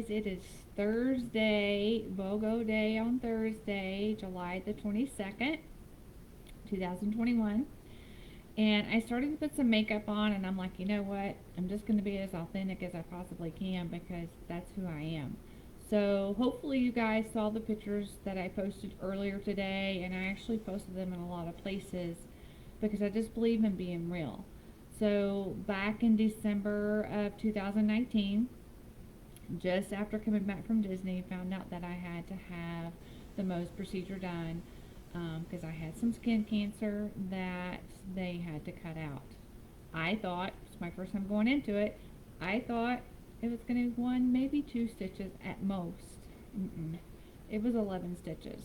It is Thursday, Bogo Day on Thursday, July the 22nd, 2021. And I started to put some makeup on, and I'm like, you know what? I'm just going to be as authentic as I possibly can because that's who I am. So, hopefully, you guys saw the pictures that I posted earlier today, and I actually posted them in a lot of places because I just believe in being real. So, back in December of 2019, just after coming back from Disney, found out that I had to have the Mohs procedure done because I had some skin cancer that they had to cut out. I thought, it's my first time going into it, I thought it was going to be one, maybe two stitches at most. Mm-mm. It was 11 stitches.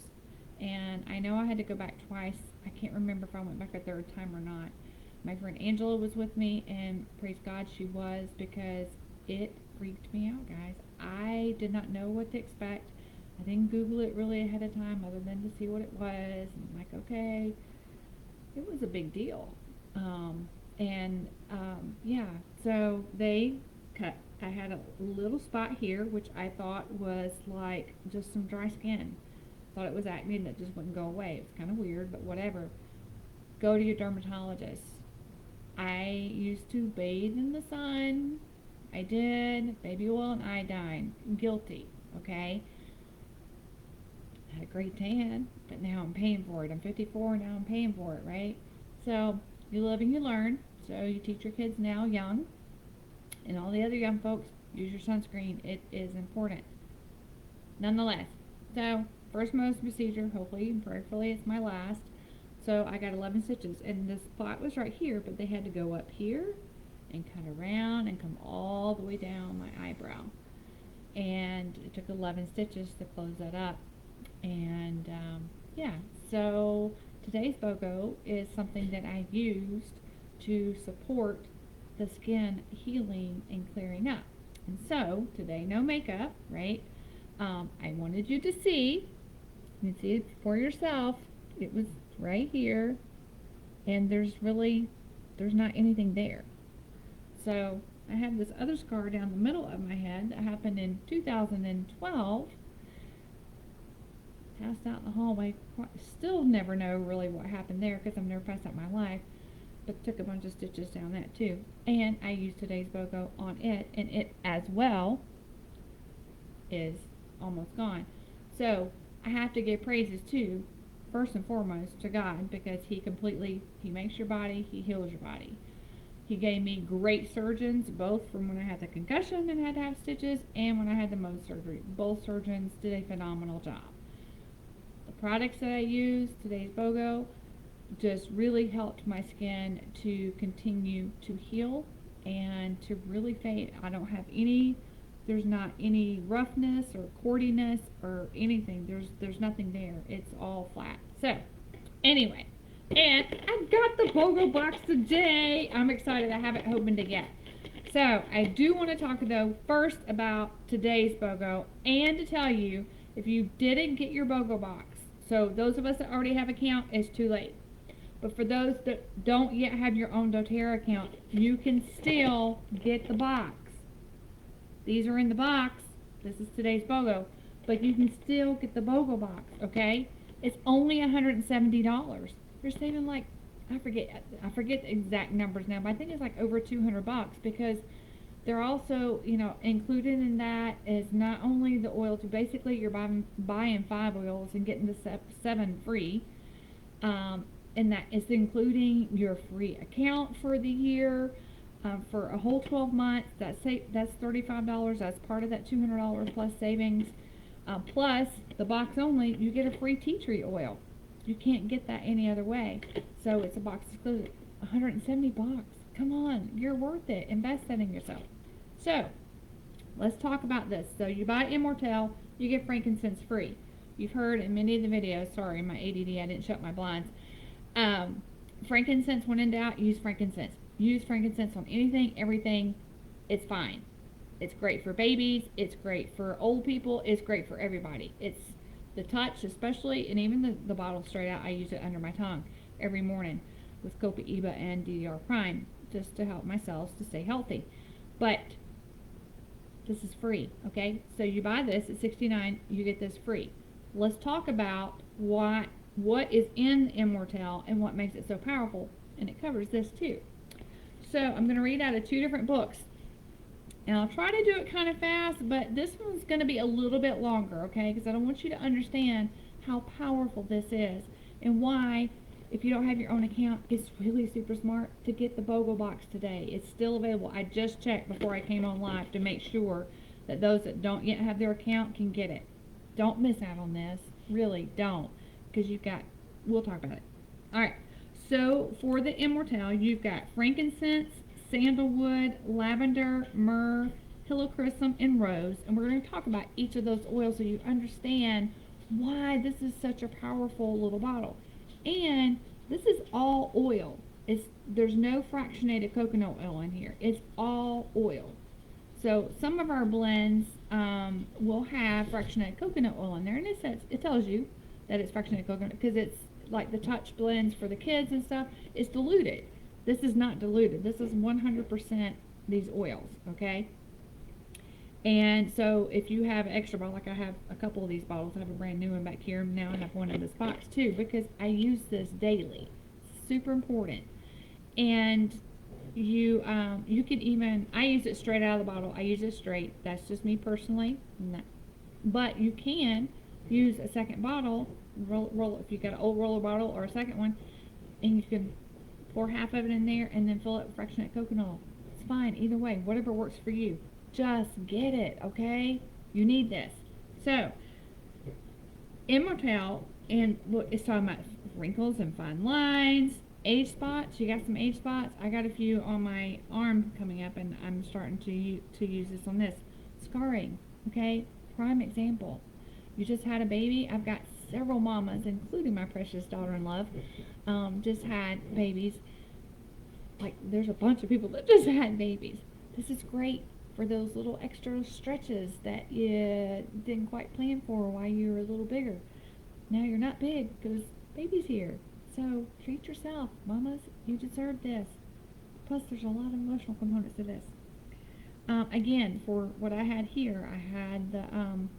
And I know I had to go back twice. I can't remember if I went back a third time or not. My friend Angela was with me, and praise God she was because it freaked me out, guys. I did not know what to expect. I didn't Google it really ahead of time other than to see what it was. And I'm like, okay, it was a big deal. Yeah, so they cut. I had a little spot here, which I thought was like just some dry skin. Thought it was acne that just wouldn't go away. It was kind of weird, but whatever. Go to your dermatologist. I used to bathe in the sun. I did. Baby oil and iodine. Guilty. Okay? I had a great tan, but now I'm paying for it. I'm 54, now I'm paying for it, right? So, you live and you learn. So, you teach your kids now young. And all the other young folks, use your sunscreen. It is important. Nonetheless, so, first Mohs procedure. Hopefully and prayerfully it's my last. So, I got 11 stitches. And the spot was right here, but they had to go up here and cut around and come all the way down my eyebrow. And it took 11 stitches to close that up. And yeah, so today's Bogo is something that I used to support the skin healing and clearing up. And so today, no makeup, right? I wanted you to see, you can see it for yourself. It was right here, and there's not anything there. So I have this other scar down the middle of my head that happened in 2012. Passed out in the hallway. Still never know really what happened there because I've never passed out in my life. But took a bunch of stitches down that too. And I used today's Bogo on it, and it as well is almost gone. So I have to give praises too, first and foremost, to God because He makes your body, He heals your body. He gave me great surgeons, both from when I had the concussion and had to have stitches and when I had the Mohs surgery. Both surgeons did a phenomenal job. The products that I use, today's Bogo, just really helped my skin to continue to heal and to really fade. There's not any roughness or cordiness or anything. There's nothing there. It's all flat. So, anyway, and I got the Bogo box today. I'm excited. I haven't opened it yet. So, I do want to talk, though, first about today's Bogo and to tell you if you didn't get your Bogo box, so those of us that already have an account, it's too late. But for those that don't yet have your own doTERRA account, you can still get the box. These are in the box. This is today's Bogo. But you can still get the Bogo box, okay? It's only $170. You're saving like, I forget the exact numbers now, but I think it's like over $200 because they're also, included in that is not only the oil, so basically you're buying 5 oils and getting the 7 free. And that is including your free account for the year, for a whole 12 months. That's $35. That's part of that $200 plus savings. Plus, the box only, you get a free tea tree oil. You can't get that any other way. So it's a box exclusive. $170. Come on, you're worth it. Invest that in yourself. So, let's talk about this. So you buy Immortelle, you get frankincense free. You've heard in many of the videos, sorry, my ADD, I didn't shut my blinds. Frankincense, when in doubt, use frankincense. Use frankincense on anything, everything, it's fine. It's great for babies, it's great for old people, it's great for everybody. It's the touch especially, and even the bottle straight out, I use it under my tongue every morning with Copaíba and DDR Prime just to help my cells to stay healthy. But This is free, okay? So you buy this at $69, you get this free. Let's talk about what is in Immortel and what makes it so powerful, and it covers this too. So I'm going to read out of two different books, and I'll try to do it kind of fast, but this one's going to be a little bit longer, okay? Because I don't want you to understand how powerful this is and why, if you don't have your own account, it's really super smart to get the Bogo box today. It's still available. I just checked before I came on live to make sure that those that don't yet have their account can get it. Don't miss out on this. Really, don't. Because we'll talk about it. Alright, so for the Immortel, you've got frankincense, sandalwood, lavender, myrrh, helichrysum, and rose. And we're going to talk about each of those oils so you understand why this is such a powerful little bottle. And this is all oil. There's no fractionated coconut oil in here. It's all oil. So some of our blends will have fractionated coconut oil in there, and it tells you that it's fractionated coconut because it's like the touch blends for the kids and stuff. It's diluted. This is not diluted. This is 100% these oils, okay? And so if you have extra bottle, like I have a couple of these bottles, I have a brand new one back here. Now I have one in this box too because I use this daily. It's super important. And you can even, I use it straight out of the bottle. I use it straight. That's just me personally. But you can use a second bottle, roll if you got an old roller bottle or a second one, and you can pour half of it in there and then fill it with fractionated coconut oil. It's fine either way, whatever works for you. Just get it, okay? You need this. So, Immortel, and look, it's talking about wrinkles and fine lines, age spots. You got some age spots. I got a few on my arm coming up, and I'm starting to use this on this. Scarring, okay? Prime example. You just had a baby. I've got several mamas, including my precious daughter-in-law, just had babies. Like, there's a bunch of people that just had babies. This is great for those little extra stretches that you didn't quite plan for while you were a little bigger. Now you're not big because baby's here. So treat yourself, mamas. You deserve this. Plus, there's a lot of emotional components to this. Again, for what I had here, I had the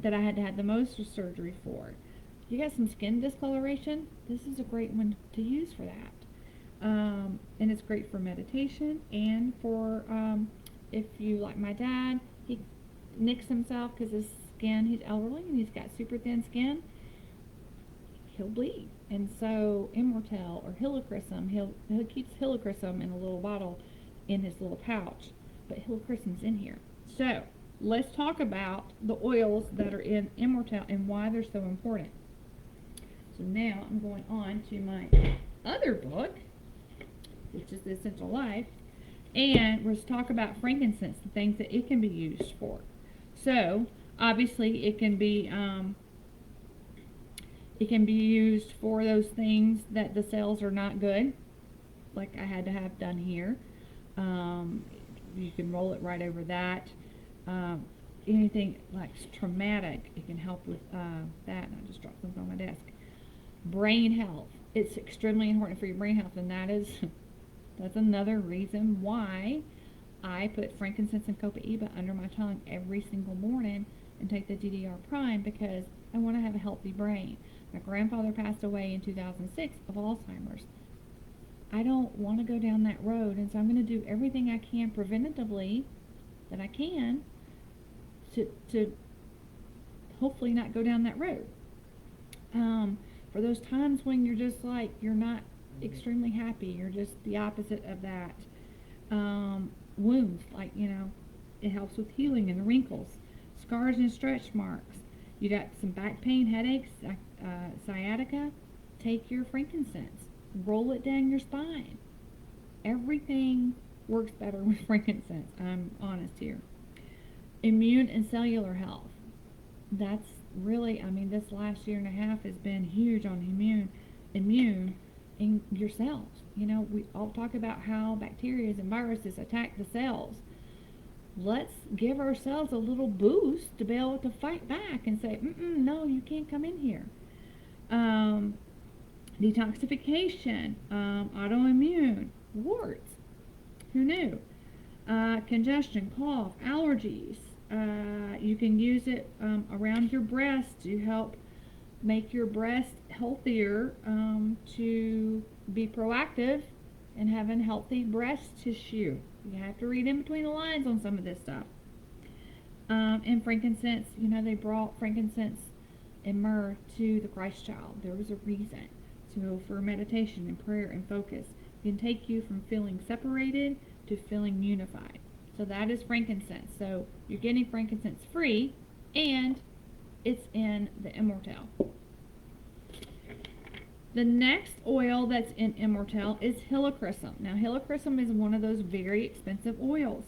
that I had to have the Mohs surgery for. You got some skin discoloration? This is a great one to use for that. And it's great for meditation and for if you, like my dad, he nicks himself because his skin, he's elderly and he's got super thin skin, he'll bleed. And so Immortel or helichrysum, he keeps helichrysum in a little bottle in his little pouch, but helichrysum's in here. So let's talk about the oils that are in Immortel and why they're so important. So now I'm going on to my other book, which is The Essential Life, and we're going to talk about frankincense, the things that it can be used for. So obviously it can be used for those things that the cells are not good, like I had to have done here. You can roll it right over that. Anything like traumatic, it can help with that. And I just dropped something on my desk. Brain health. It's extremely important for your brain health, and that's another reason why I put frankincense and copaiba under my tongue every single morning and take the DDR Prime because I want to have a healthy brain. My grandfather passed away in 2006 of Alzheimer's. I don't want to go down that road, and so I'm going to do everything I can preventatively that I can to hopefully not go down that road. For those times when you're just like, you're not extremely happy, you're just the opposite of that. Wounds, like, it helps with healing and the wrinkles. Scars and stretch marks. You got some back pain, headaches, sciatica, take your frankincense. Roll it down your spine. Everything works better with frankincense. I'm honest here. Immune and cellular health. That's really, this last year and a half has been huge on immune in your cells. We all talk about how bacteria and viruses attack the cells. Let's give ourselves a little boost to be able to fight back and say, no, you can't come in here. Detoxification, autoimmune, warts. Who knew? Congestion, cough, allergies. You can use it around your breast to help make your breast healthier, to be proactive and having healthy breast tissue. You have to read in between the lines on some of this stuff. And frankincense, they brought frankincense and myrrh to the Christ child. There was a reason. So for meditation and prayer and focus, it can take you from feeling separated to feeling unified. So that is frankincense. So you're getting frankincense free, and it's in the Immortelle. The next oil that's in Immortelle is helichrysum. Now, helichrysum is one of those very expensive oils.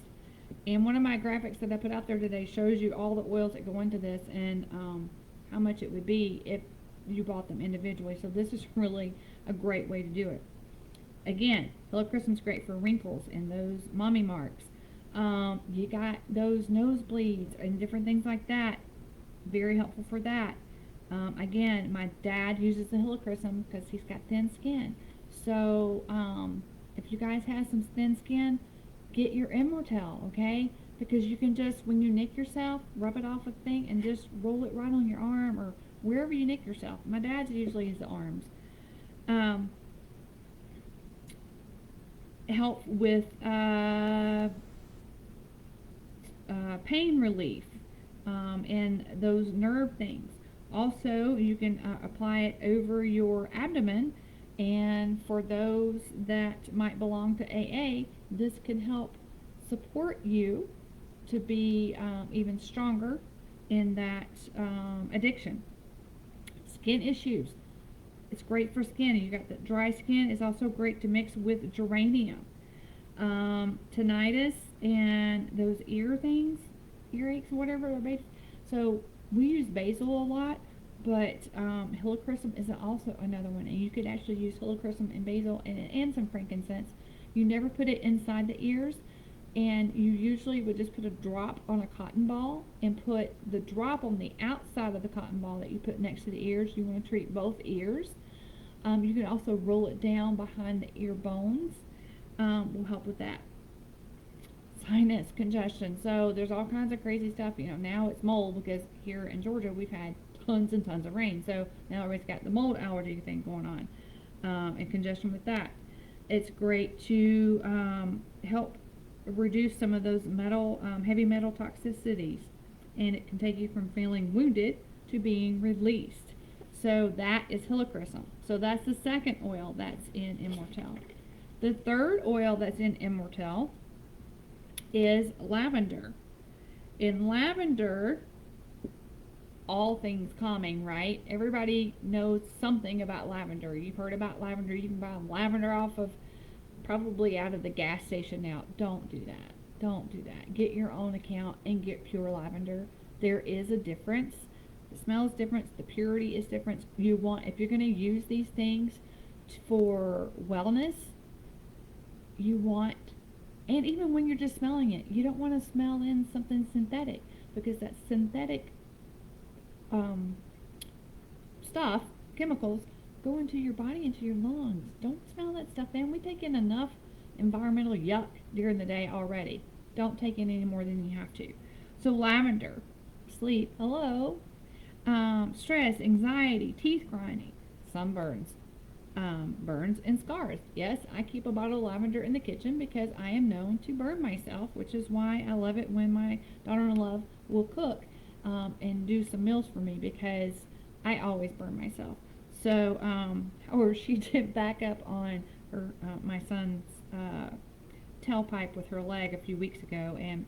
And one of my graphics that I put out there today shows you all the oils that go into this, and how much it would be if you bought them individually. So this is really a great way to do it. Again, helichrysum's great for wrinkles and those mommy marks. You got those nosebleeds and different things like that. Very helpful for that. Again, my dad uses the helichrysum because he's got thin skin. So if you guys have some thin skin, get your Immortelle, okay? Because you can just, when you nick yourself, rub it off a thing and just roll it right on your arm or wherever you nick yourself. My dad's usually is the arms. Help with pain relief and those nerve things. Also, you can apply it over your abdomen, and for those that might belong to AA, this can help support you to be even stronger in that addiction. Skin issues. It's great for skin. You got the dry skin. It's also great to mix with geranium. Tinnitus and those ear things, earaches, whatever they're based. So we use basil a lot, but helichrysum is also another one. And you could actually use helichrysum and basil and some frankincense. You never put it inside the ears, and you usually would just put a drop on a cotton ball and put the drop on the outside of the cotton ball that you put next to the ears. You want to treat both ears. You can also roll it down behind the ear bones. Will help with that. Sinus congestion. So there's all kinds of crazy stuff. Now it's mold because here in Georgia we've had tons and tons of rain. So now everybody's got the mold allergy thing going on, and congestion with that. It's great to help reduce some of those heavy metal toxicities, and it can take you from feeling wounded to being released. So that is helichrysum. So that's the second oil that's in Immortelle. The third oil that's in Immortelle is lavender. In lavender, all things calming, right? Everybody knows something about lavender. You've heard about lavender. You can buy lavender off of, probably out of the gas station now. Don't do that. Don't do that. Get your own account and get pure lavender. There is a difference. The smell is different. The purity is different. If you're going to use these things for wellness, and even when you're just smelling it, you don't want to smell in something synthetic, because that synthetic stuff, chemicals, go into your body, into your lungs. Don't smell that stuff in. We take in enough environmental yuck during the day already. Don't take in any more than you have to. So lavender, sleep, hello, stress, anxiety, teeth grinding, sunburns, burns and scars. Yes, I keep a bottle of lavender in the kitchen because I am known to burn myself, which is why I love it when my daughter-in-law will cook and do some meals for me, because I always burn myself. So, or she did back up on her my son's tailpipe with her leg a few weeks ago, and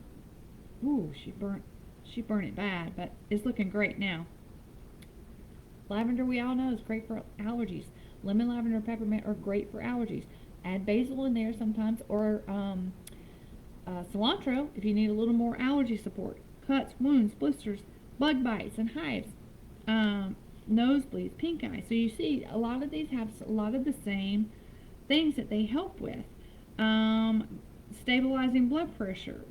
ooh, she burnt it bad, but it's looking great now. Lavender, we all know, is great for allergies. Lemon, lavender, peppermint are great for allergies. Add basil in there sometimes, or cilantro if you need a little more allergy support. Cuts, wounds, blisters, bug bites, and hives. Nosebleeds, pink eye. So you see, a lot of these have a lot of the same things that they help with. Stabilizing blood pressure,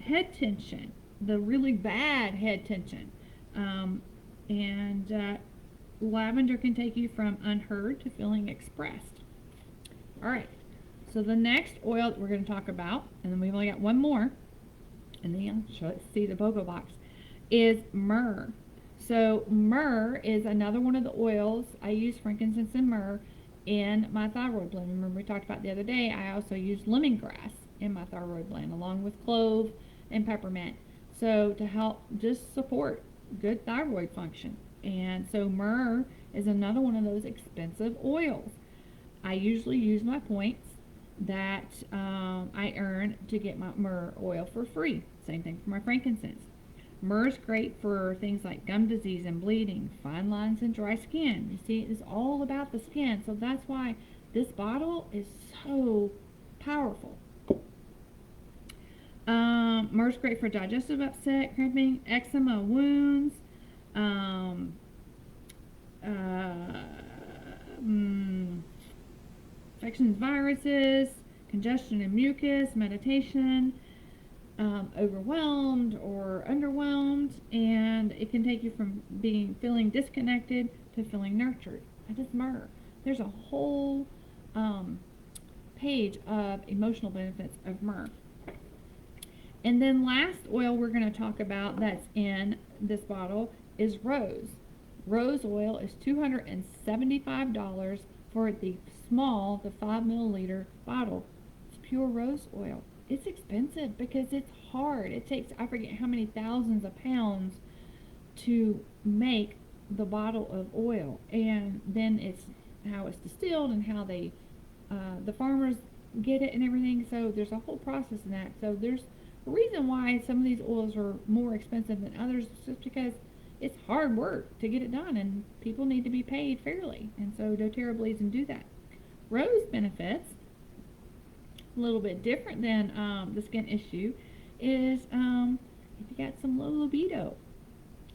head tension, the really bad head tension, and lavender can take you from unheard to feeling expressed. All right, So the next oil that we're going to talk about, and then we've only got one more, and then you'll see the Bogo box, is myrrh. So myrrh is another one of the oils. I use frankincense and myrrh in my thyroid blend. Remember we talked about the other day, I also use lemongrass in my thyroid blend along with clove and peppermint. So to help just support good thyroid function. And so myrrh is another one of those expensive oils. I usually use my points that I earn to get my myrrh oil for free. Same thing for my frankincense. Myrrh is great for things like gum disease and bleeding, fine lines and dry skin. You see, it's all about the skin, so that's why this bottle is so powerful. Myrrh is great for digestive upset, cramping, eczema, wounds, infections, viruses, congestion and mucus, meditation, overwhelmed or underwhelmed, and it can take you from feeling disconnected to feeling nurtured. That is myrrh. There's a whole page of emotional benefits of myrrh. And then last oil we're going to talk about that's in this bottle is rose. Rose oil is $275 for the small, the 5 milliliter bottle. It's pure rose oil. It's expensive because it's hard. It takes, I forget how many thousands of pounds to make the bottle of oil, and then it's how it's distilled and how they the farmers get it and everything. So there's a whole process in that. So there's a reason why some of these oils are more expensive than others, just because it's hard work to get it done, and people need to be paid fairly, and so doTERRA believes in do that. Rose benefits, a little bit different than the skin issue, is if you got some low libido,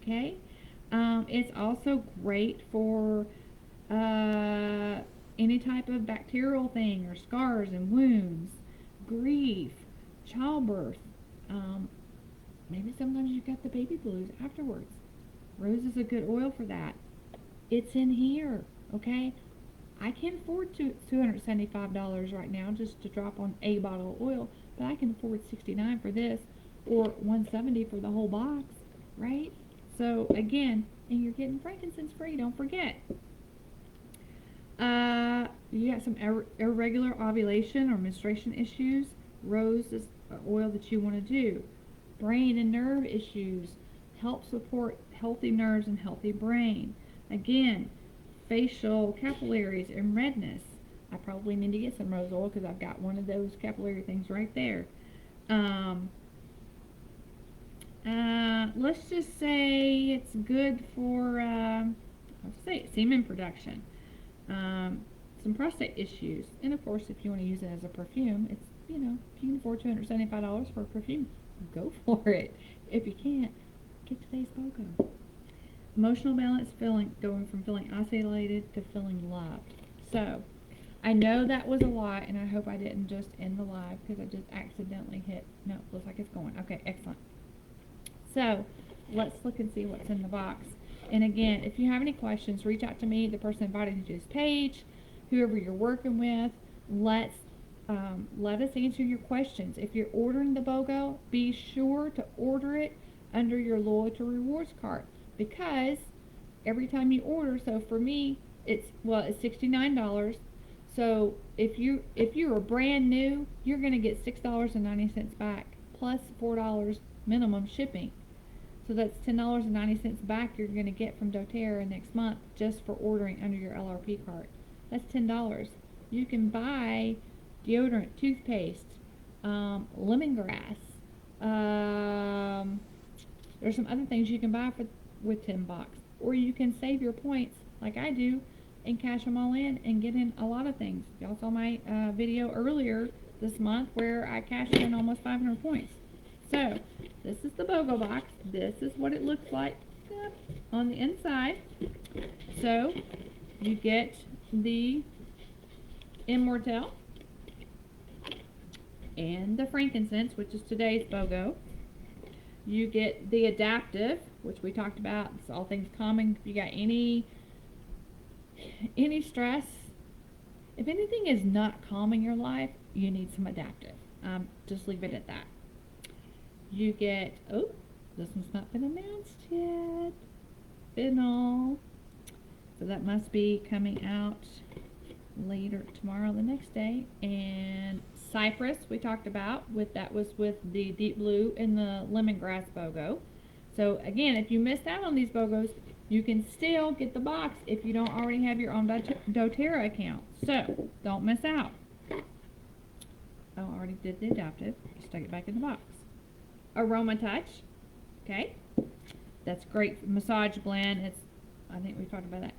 okay? It's also great for any type of bacterial thing or scars and wounds, grief, childbirth. Maybe sometimes you've got the baby blues afterwards. Rose is a good oil for that. It's in here, okay? I can't afford $275 right now just to drop on a bottle of oil, but I can afford $69 for this or $170 for the whole box, right? So again, and you're getting frankincense free, don't forget. You got some irregular ovulation or menstruation issues. Rose is an oil that you want to do. Brain and nerve issues, help support healthy nerves and healthy brain. Again, facial capillaries and redness. I probably need to get some rose oil because I've got one of those capillary things right there. Let's just say it's good for let's say semen production, some prostate issues, and of course if you want to use it as a perfume, it's, you know, if you can afford $275 for a perfume, go for it. If you can't, get today's Bogo. Emotional balance, going from feeling isolated to feeling loved. So I know that was a lot, and I hope I didn't just end the live because I just accidentally hit. No, looks like it's going. Okay, excellent. So let's look and see what's in the box. And again, if you have any questions, reach out to me, the person invited you to this page, whoever you're working with. Let us answer your questions. If you're ordering the Bogo, be sure to order it under your loyalty rewards card, because every time you order, so for me, it's $69. So if you're brand new, you're going to get $6.90 back plus $4 minimum shipping. So that's $10.90 back you're going to get from doTERRA next month just for ordering under your LRP card. That's $10. You can buy deodorant, toothpaste, lemongrass. There's some other things you can buy with $10, or you can save your points like I do and cash them all in and get in a lot of things. Y'all saw my video earlier this month where I cashed in almost 500 points. So this is the Bogo box. This is what it looks like on the inside. So you get the Immortelle and the frankincense, which is today's Bogo. You get the adaptive, which we talked about. It's all things calming. If you got any stress, If anything is not calm in your life, you need some adaptive. Just leave it at that. You get, oh, this one's not been announced yet. Fennel. So that must be coming out later tomorrow, the next day. And cypress we talked about, that was with the deep blue and the lemongrass Bogo. So again, if you missed out on these Bogos, you can still get the box if you don't already have your own doTERRA account. So don't miss out. I already did the adaptive. Stuck it back in the box. Aroma Touch. Okay. That's great massage blend. I think we talked about that.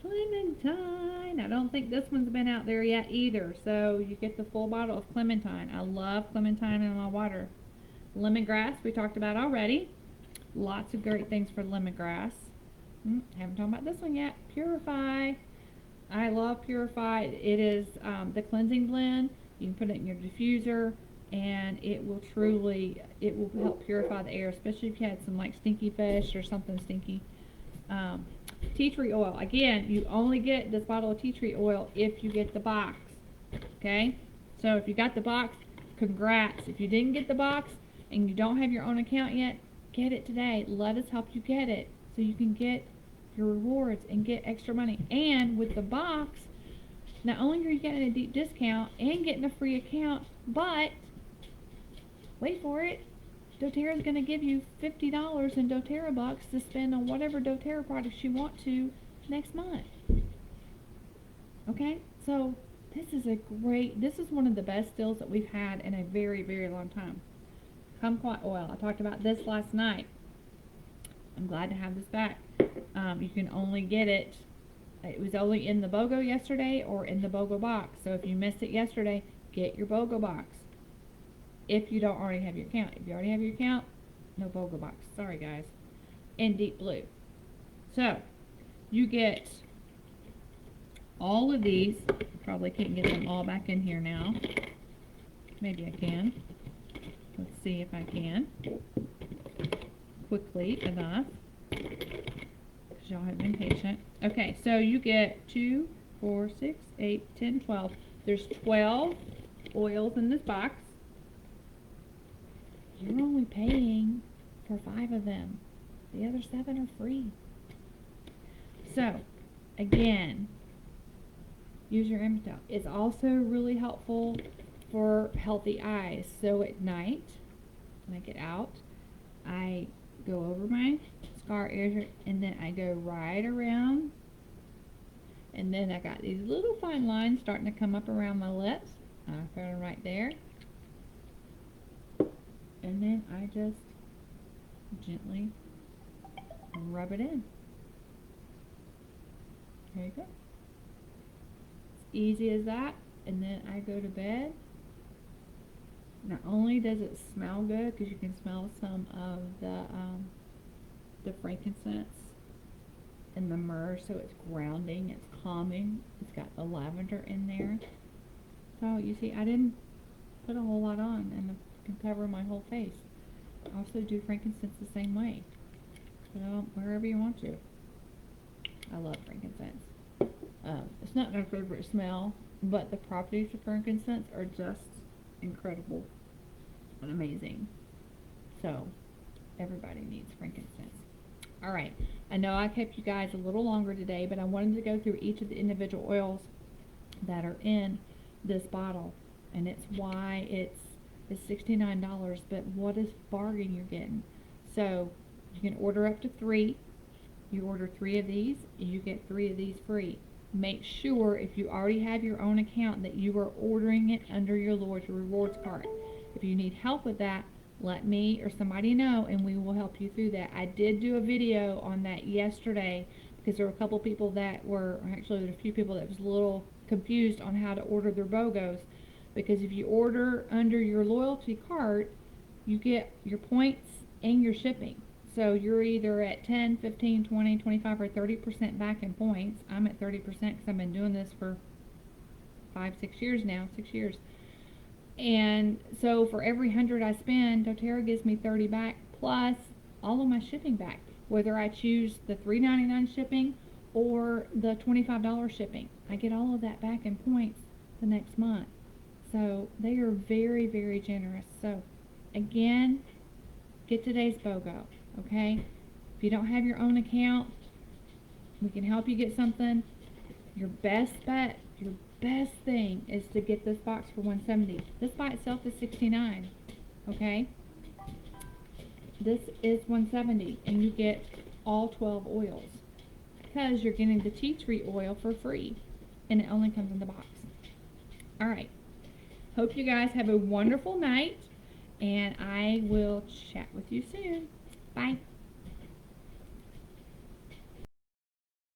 Clementine. I don't think this one's been out there yet either. So you get the full bottle of Clementine. I love Clementine in my water. Lemongrass we talked about already. Lots of great things for lemongrass. Haven't talked about this one yet. Purify. I love Purify. It is the cleansing blend. You can put it in your diffuser, and it will help purify the air, especially if you had some like stinky fish or something stinky. Tea tree oil. Again, you only get this bottle of tea tree oil if you get the box. Okay? So if you got the box, congrats. If you didn't get the box and you don't have your own account yet, get it today. Let us help you get it so you can get your rewards and get extra money. And with the box, not only are you getting a deep discount and getting a free account, but wait for it, doTERRA is going to give you $50 in doTERRA bucks to spend on whatever doTERRA products you want to next month. Okay, so this is one of the best deals that we've had in a very, very long time. Kumquat oil. I talked about this last night. I'm glad to have this back. You can only get it. It was only in the Bogo yesterday or in the Bogo box. So if you missed it yesterday, get your Bogo box. If you don't already have your account. If you already have your account, no Bogo box. Sorry, guys. In deep blue. So you get all of these. Probably can't get them all back in here now. Maybe I can. Let's see if I can. Quickly enough. Because y'all have been patient. Okay, so you get 2, 4, 6, 8, 10, 12. There's 12 oils in this box. You're only paying for 5 of them. The other 7 are free. So, again, use your Emmental. It's also really helpful for healthy eyes. So at night, when I get out, I go over my scar area and then I go right around, and then I got these little fine lines starting to come up around my lips. I put them right there, and then I just gently rub it in. There you go. It's easy as that. And then I go to bed. Not only does it smell good, because you can smell some of the frankincense and the myrrh, so it's grounding, it's calming. It's got the lavender in there. So you see, I didn't put a whole lot on, and it can cover my whole face. I also do frankincense the same way. Put it on wherever you want to. I love frankincense. It's not my favorite smell, but the properties of frankincense are just incredible and amazing. So everybody needs frankincense. Alright, I know I kept you guys a little longer today, but I wanted to go through each of the individual oils that are in this bottle, and it's why it's $69, but what a bargain you're getting. So you can order up to 3. You order 3 of these, you get 3 of these free. Make sure, if you already have your own account, that you are ordering it under your Lord's Rewards card. If you need help with that, let me or somebody know, and we will help you through that. I did do a video on that yesterday, because there were a couple people that were, actually there were a few people that was a little confused on how to order their Bogos. Because if you order under your loyalty card, you get your points and your shipping. So you're either at 10, 15, 20, 25, or 30% back in points. I'm at 30% because I've been doing this for 6 years now, 6 years. And so for every 100 I spend, doTERRA gives me 30 back, plus all of my shipping back. Whether I choose the $3.99 shipping or the $25 shipping. I get all of that back in points the next month. So they are very, very generous. So again, get today's BOGO, okay? If you don't have your own account, we can help you get something. Your best bet, your best thing is to get this box for $170. This by itself is $69, okay? This is $170, and you get all 12 oils because you're getting the tea tree oil for free, and it only comes in the box. All right. Hope you guys have a wonderful night, and I will chat with you soon. Bye.